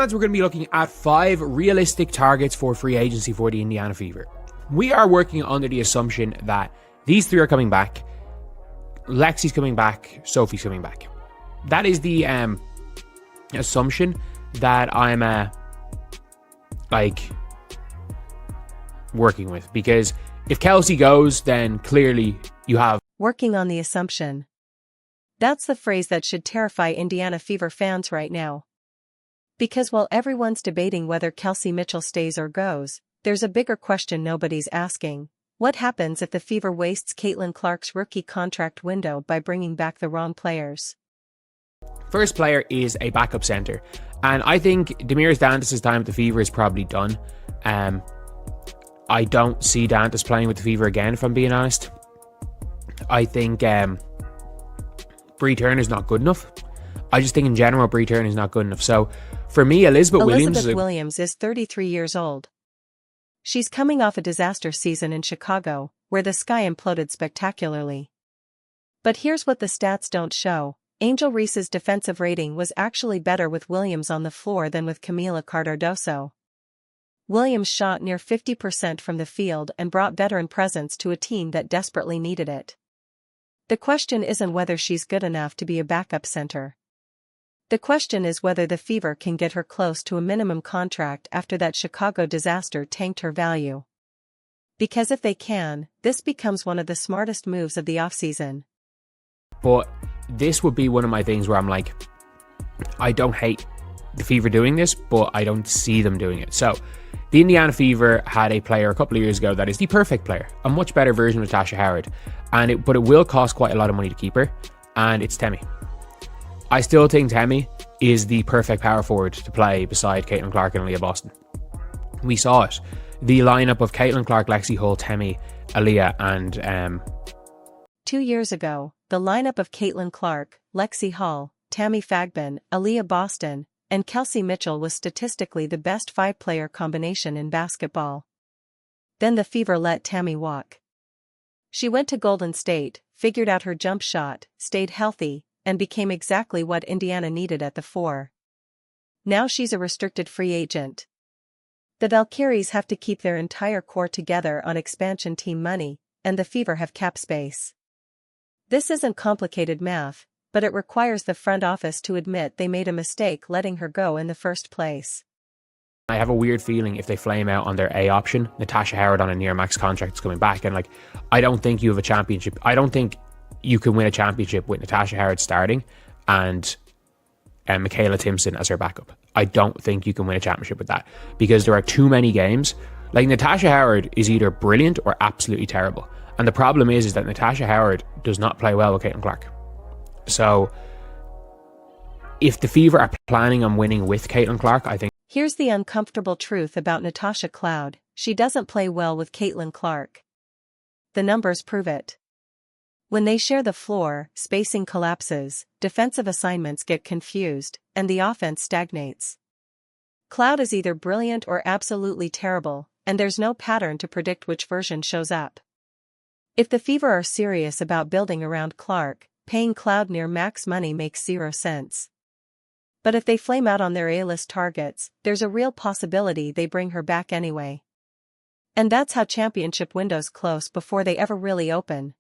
We're going to be looking at 5 realistic targets for free agency for the Indiana Fever. We are working under the assumption that these 3 are coming back. Lexi's coming back. Sophie's coming back. That is the assumption that I'm working with. Because if Kelsey goes, then clearly you have... Working on the assumption. That's the phrase that should terrify Indiana Fever fans right now. Because while everyone's debating whether Kelsey Mitchell stays or goes, there's a bigger question nobody's asking. What happens if the Fever wastes Caitlyn Clark's rookie contract window by bringing back the wrong players? First player is a backup center. And I think Demiris Dantas' time at the Fever is probably done. I don't see Dantas playing with the Fever again, if I'm being honest. I think Bree Turner's not good enough. I just think in general Bree Turner's not good enough. So for me, Elizabeth Williams is 33 years old. She's coming off a disaster season in Chicago, where the sky imploded spectacularly. But here's what the stats don't show. Angel Reese's defensive rating was actually better with Williams on the floor than with Camila Cardoso. Williams shot near 50% from the field and brought veteran presence to a team that desperately needed it. The question isn't whether she's good enough to be a backup center. The question is whether the Fever can get her close to a minimum contract after that Chicago disaster tanked her value. Because if they can, this becomes one of the smartest moves of the offseason. But this would be one of my things where I'm like, I don't hate the Fever doing this, but I don't see them doing it. So, the Indiana Fever had a player a couple of years ago that is the perfect player, a much better version of Natasha Howard, but it will cost quite a lot of money to keep her, and it's Tami. I still think Tami is the perfect power forward to play beside Caitlyn Clark and Aaliyah Boston. We saw it. The lineup of Caitlyn Clark, Lexi Hull, Tami, Aaliyah, and 2 years ago, the lineup of Caitlyn Clark, Lexi Hull, Tami Fagbin, Aaliyah Boston, and Kelsey Mitchell was statistically the best 5-player combination in basketball. Then the Fever let Tami walk. She went to Golden State, figured out her jump shot, stayed healthy, and became exactly what Indiana needed at the 4. Now she's a restricted free agent. The Valkyries have to keep their entire core together on expansion team money, and the Fever have cap space. This isn't complicated math, but it requires the front office to admit they made a mistake letting her go in the first place. I have a weird feeling if they flame out on their A option, Natasha Howard on a near max contract is coming back, and I don't think you have a championship. I don't think you can win a championship with Natasha Howard starting and Michaela Timpson as her backup. I don't think you can win a championship with that because there are too many games. Natasha Howard is either brilliant or absolutely terrible. And the problem is that Natasha Howard does not play well with Caitlyn Clark. So if the Fever are planning on winning with Caitlyn Clark, I think... Here's the uncomfortable truth about Natasha Cloud. She doesn't play well with Caitlyn Clark. The numbers prove it. When they share the floor, spacing collapses, defensive assignments get confused, and the offense stagnates. Cloud is either brilliant or absolutely terrible, and there's no pattern to predict which version shows up. If the Fever are serious about building around Clark, paying Cloud near max money makes 0 sense. But if they flame out on their A-list targets, there's a real possibility they bring her back anyway. And that's how championship windows close before they ever really open.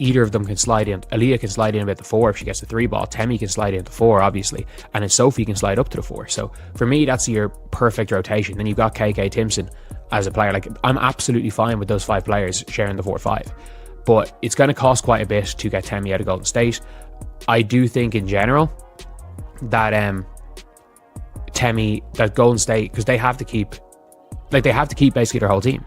Either of them can slide in. Aaliyah can slide in at the 4 if she gets the 3 ball. Tami can slide in at the 4, obviously. And then Sophie can slide up to the 4. So for me, that's your perfect rotation. Then you've got KK Timpson as a player. I'm absolutely fine with those 5 players sharing the 4-5. But it's going to cost quite a bit to get Tami out of Golden State. I do think in general that that Golden State, because they have to keep basically their whole team.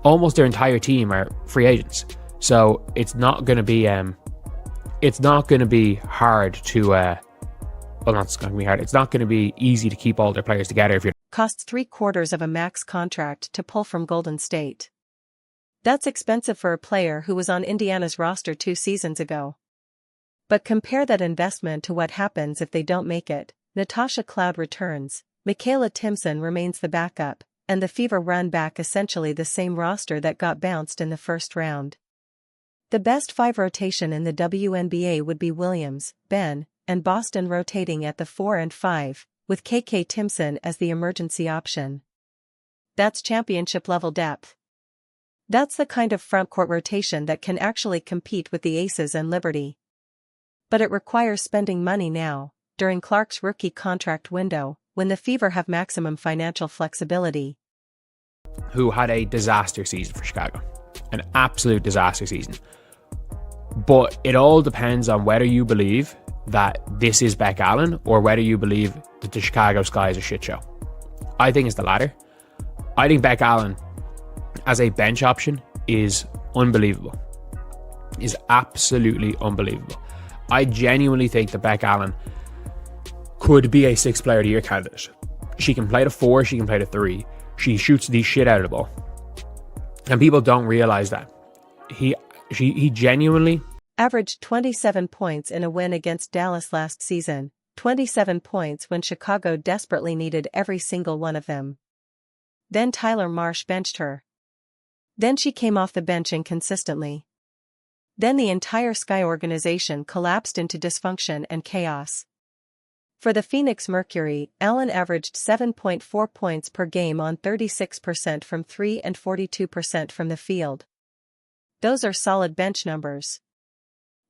Almost their entire team are free agents. So it's not going to be hard to it's not going to be easy to keep all their players together if you're... Costs 3/4 of a max contract to pull from Golden State. That's expensive for a player who was on Indiana's roster 2 seasons ago. But compare that investment to what happens if they don't make it. Natasha Cloud returns, Michaela Timpson remains the backup, and the Fever run back essentially the same roster that got bounced in the first round. The best 5 rotation in the WNBA would be Williams, Ben, and Boston rotating at the 4 and 5, with KK Timpson as the emergency option. That's championship-level depth. That's the kind of frontcourt rotation that can actually compete with the Aces and Liberty. But it requires spending money now, during Clark's rookie contract window, when the Fever have maximum financial flexibility. Who had a disaster season for Chicago. An absolute disaster season. But it all depends on whether you believe that this is Beck Allen or whether you believe that the Chicago Sky is a shit show. I think it's the latter. I think Beck Allen as a bench option is unbelievable. Is absolutely unbelievable. I genuinely think that Beck Allen could be a 6th player of the year candidate. She can play the 4, she can play the 3. She shoots the shit out of the ball. And people don't realize that. He genuinely averaged 27 points in a win against Dallas last season, 27 points when Chicago desperately needed every single one of them. Then Tyler Marsh benched her. Then she came off the bench inconsistently. Then the entire Sky organization collapsed into dysfunction and chaos. For the Phoenix Mercury, Allen averaged 7.4 points per game on 36% from 3 and 42% from the field. Those are solid bench numbers.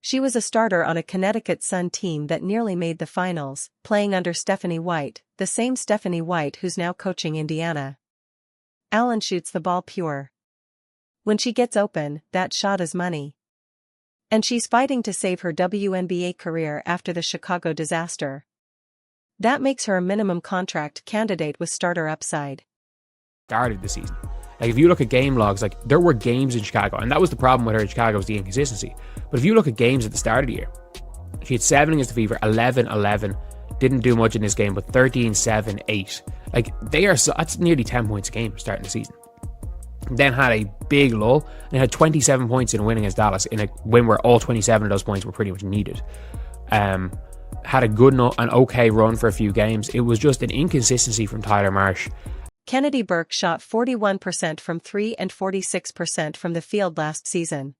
She was a starter on a Connecticut Sun team that nearly made the finals, playing under Stephanie White, the same Stephanie White who's now coaching Indiana. Allen shoots the ball pure. When she gets open, that shot is money. And she's fighting to save her WNBA career after the Chicago disaster. That makes her a minimum contract candidate with starter upside. Started the season. Like if you look at game logs, like there were games in Chicago, and that was the problem with her in Chicago, was the inconsistency. But if you look at games at the start of the year, she had 7 against the Fever, 11-11, didn't do much in this game, but 13-7-8. Like that's nearly 10 points a game starting the season. Then had a big lull and had 27 points in a win against Dallas in a win where all 27 of those points were pretty much needed. Had a good and okay run for a few games. It was just an inconsistency from Tyler Marsh. Kennedy Burke shot 41% from 3 and 46% from the field last season.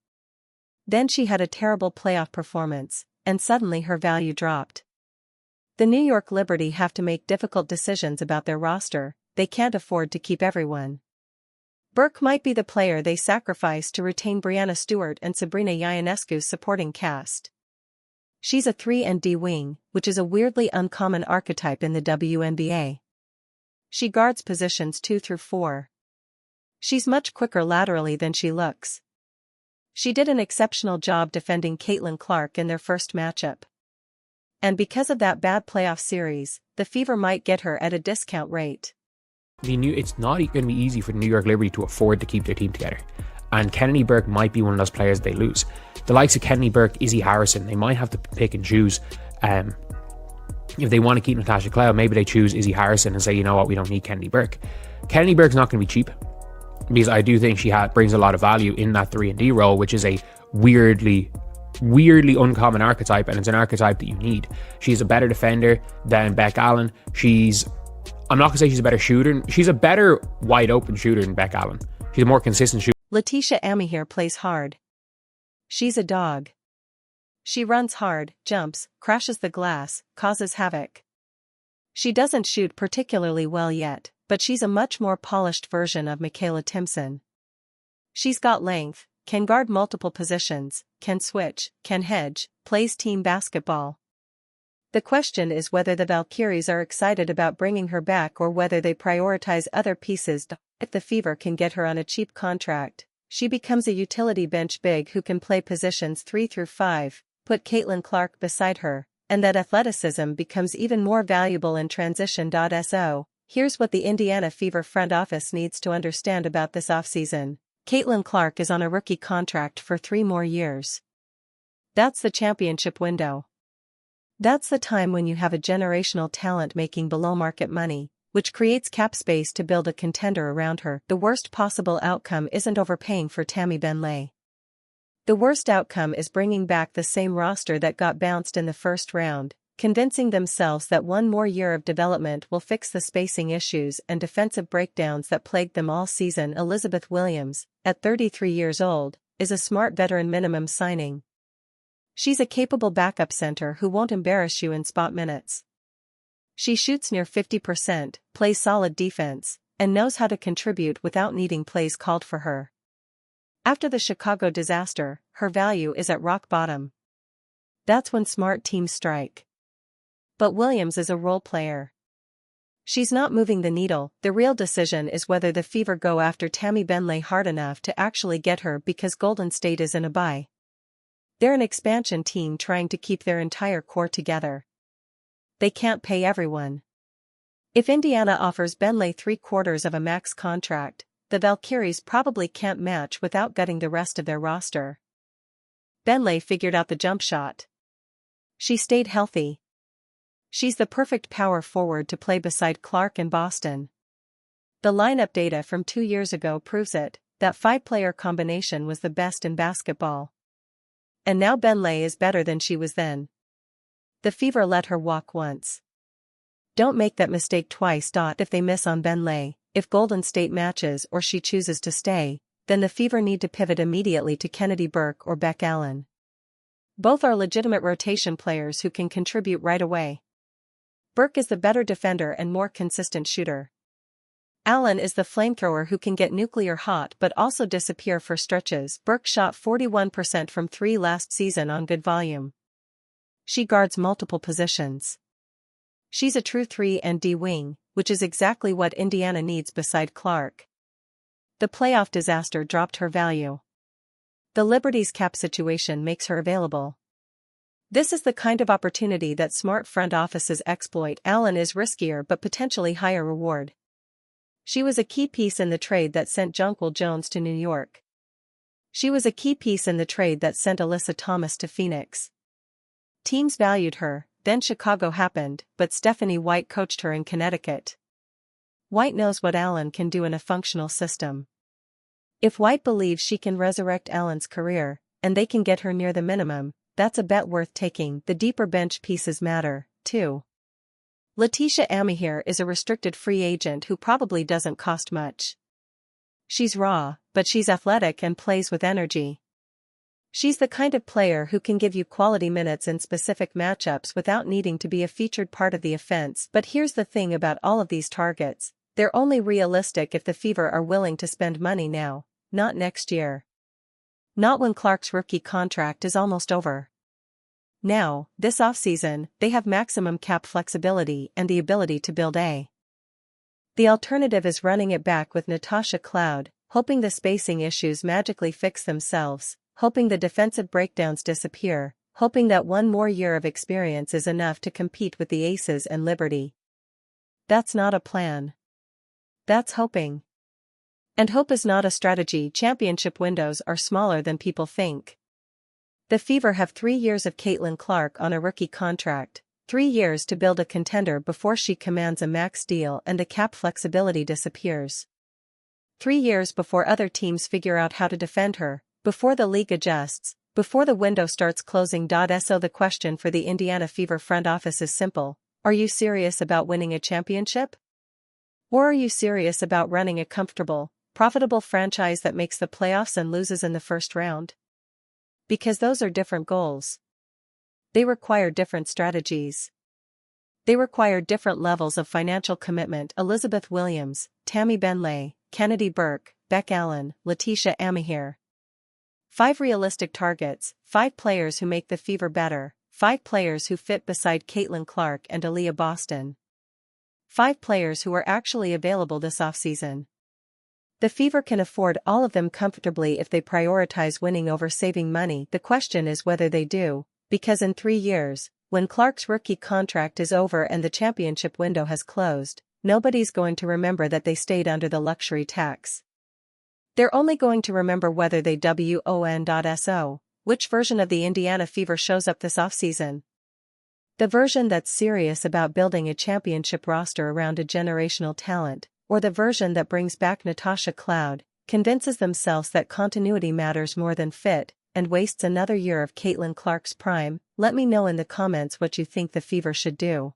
Then she had a terrible playoff performance, and suddenly her value dropped. The New York Liberty have to make difficult decisions about their roster. They can't afford to keep everyone. Burke might be the player they sacrifice to retain Brianna Stewart and Sabrina Ionescu's supporting cast. She's a 3-and-D wing, which is a weirdly uncommon archetype in the WNBA. She guards positions 2 through 4. She's much quicker laterally than she looks. She did an exceptional job defending Caitlyn Clark in their first matchup. And because of that bad playoff series, the Fever might get her at a discount rate. It's not going to be easy for the New York Liberty to afford to keep their team together. And Kennedy Burke might be one of those players they lose. The likes of Kennedy Burke, Izzy Harrison, they might have to pick and choose. If they want to keep Natasha Cloud, maybe they choose Izzy Harrison and say, you know what, we don't need Kennedy Burke. Kennedy Burke's not going to be cheap, because I do think she brings a lot of value in that 3-and-D role, which is a weirdly uncommon archetype, and it's an archetype that you need. She's a better defender than Beck Allen. I'm not going to say she's a better shooter. She's a better wide open shooter than Beck Allen. She's a more consistent shooter. Leticia Amihir plays hard. She's a dog. She runs hard, jumps, crashes the glass, causes havoc. She doesn't shoot particularly well yet, but she's a much more polished version of Mikayla Timpson. She's got length, can guard multiple positions, can switch, can hedge, plays team basketball. The question is whether the Valkyries are excited about bringing her back or whether they prioritize other pieces. If the Fever can get her on a cheap contract, she becomes a utility bench big who can play positions 3 through 5, put Caitlyn Clark beside her, and that athleticism becomes even more valuable in transition. So, here's what the Indiana Fever front office needs to understand about this offseason. Caitlyn Clark is on a rookie contract for 3 more years. That's the championship window. That's the time when you have a generational talent making below market money, which creates cap space to build a contender around her. The worst possible outcome isn't overpaying for Tami Benlay. The worst outcome is bringing back the same roster that got bounced in the first round, convincing themselves that 1 more year of development will fix the spacing issues and defensive breakdowns that plagued them all season. Elizabeth Williams, at 33 years old, is a smart veteran minimum signing. She's a capable backup center who won't embarrass you in spot minutes. She shoots near 50%, plays solid defense, and knows how to contribute without needing plays called for her. After the Chicago disaster, her value is at rock bottom. That's when smart teams strike. But Williams is a role player. She's not moving the needle. The real decision is whether the Fever go after Tami Benlay hard enough to actually get her because Golden State is in a bye. They're an expansion team trying to keep their entire core together. They can't pay everyone. If Indiana offers Benlay 3/4 of a max contract, the Valkyries probably can't match without gutting the rest of their roster. Benlay figured out the jump shot. She stayed healthy. She's the perfect power forward to play beside Clark in Boston. The lineup data from 2 years ago proves it, that 5-player combination was the best in basketball. And now Benlay is better than she was then. The Fever let her walk once. Don't make that mistake twice. If they miss on Benlay, if Golden State matches or she chooses to stay, then the Fever need to pivot immediately to Burke or Beck Allen. Both are legitimate rotation players who can contribute right away. Burke is the better defender and more consistent shooter. Allen is the flamethrower who can get nuclear hot but also disappear for stretches. Burke shot 41% from 3 last season on good volume. She guards multiple positions. She's a true 3 and D wing, which is exactly what Indiana needs beside Clark. The playoff disaster dropped her value. The Liberty's cap situation makes her available. This is the kind of opportunity that smart front offices exploit. Allen is riskier but potentially higher reward. She was a key piece in the trade that sent Jonquil Jones to New York. She was a key piece in the trade that sent Alyssa Thomas to Phoenix. Teams valued her, then Chicago happened, but Stephanie White coached her in Connecticut. White knows what Allen can do in a functional system. If White believes she can resurrect Allen's career, and they can get her near the minimum, that's a bet worth taking. The deeper bench pieces matter, too. Leticia Amihir is a restricted free agent who probably doesn't cost much. She's raw, but she's athletic and plays with energy. She's the kind of player who can give you quality minutes in specific matchups without needing to be a featured part of the offense. But here's the thing about all of these targets, they're only realistic if the Fever are willing to spend money now, not next year. Not when Clark's rookie contract is almost over. Now, this offseason, they have maximum cap flexibility and the ability to build a. The alternative is running it back with Natasha Cloud, hoping the spacing issues magically fix themselves, hoping the defensive breakdowns disappear, hoping that one more year of experience is enough to compete with the Aces and Liberty. That's not a plan. That's hoping. And hope is not a strategy. Championship windows are smaller than people think. The Fever have 3 years of Caitlyn Clark on a rookie contract, 3 years to build a contender before she commands a max deal and the cap flexibility disappears. 3 years before other teams figure out how to defend her, before the league adjusts, before the window starts closing. So the question for the Indiana Fever front office is simple: are you serious about winning a championship? Or are you serious about running a comfortable, profitable franchise that makes the playoffs and loses in the first round? Because those are different goals. They require different strategies. They require different levels of financial commitment. Elizabeth Williams, Tami Benlay, Burke, Beck Allen, Leticia Amihir. 5 realistic targets, 5 players who make the Fever better, 5 players who fit beside Caitlyn Clark and Aaliyah Boston. 5 players who are actually available this offseason. The Fever can afford all of them comfortably if they prioritize winning over saving money. The question is whether they do, because in 3 years, when Clark's rookie contract is over and the championship window has closed, nobody's going to remember that they stayed under the luxury tax. They're only going to remember whether they won.so, which version of the Indiana Fever shows up this offseason. The version that's serious about building a championship roster around a generational talent, or the version that brings back Natasha Cloud, convinces themselves that continuity matters more than fit, and wastes another year of Caitlyn Clark's prime. Let me know in the comments what you think the Fever should do.